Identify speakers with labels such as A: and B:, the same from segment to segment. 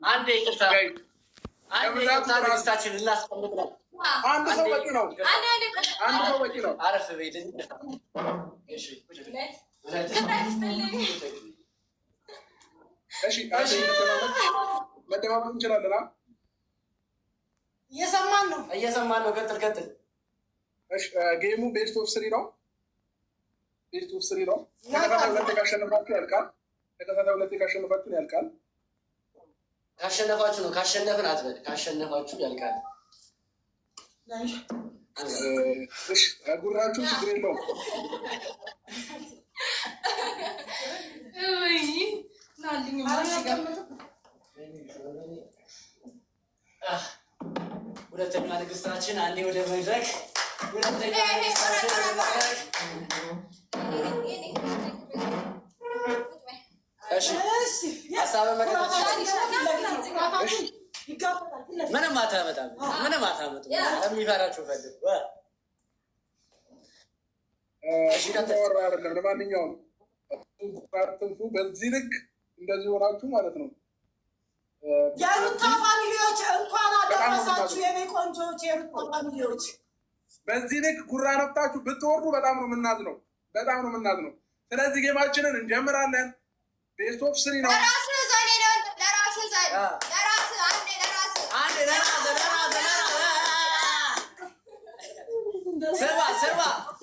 A: አንዴ ይቅርታ ንግስታችን እናስቀምጥ ነው።
B: አንድ ሰው በቂ ነው። አንድ ሰው በቂ ነው።
A: አረፍ ቤት
B: መደማመጥ እንችላለን።
A: እየሰማን ነው። ቀጥል።
B: ጌሙ ቤስት ኦፍ ስሪ ነው። ተከታታይ ሁለቴ ካሸነፋችሁ ያልቃል።
A: ካሸነፋችሁ ነው። ካሸነፍን አትበል። ካሸነፋችሁ ያልቃል።
B: ጉራችሁ ችግር የለውም።
A: ሁለተኛ ንግስታችን አንዴ ወደ መድረክ። ምንም አታመጣም። የሚፈራችሁ ፈልግ።
B: ለማንኛውም በዚህ ልክ እንደዚህ ሆናችሁ ማለት ነው።
C: የሩታ ፋሚሊዎች እንኳን አደረሳችሁ። የኔ ቆንጆች የሩታ ፋሚሊዎች
B: በዚህ ልክ ጉራ ነፍታችሁ ብትወርዱ በጣም ነው የምናዝነው። ስለዚህ ጌማችንን እንጀምራለን። ቤስት ኦፍ ስሪ ነው።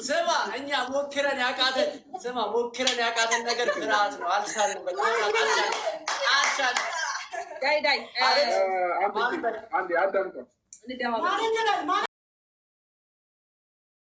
A: ስማ እኛ ሞክረን ያቃተን ነገር ፍርሃት ነው። አልቻልንም።
B: አንዴ አዳምጧት።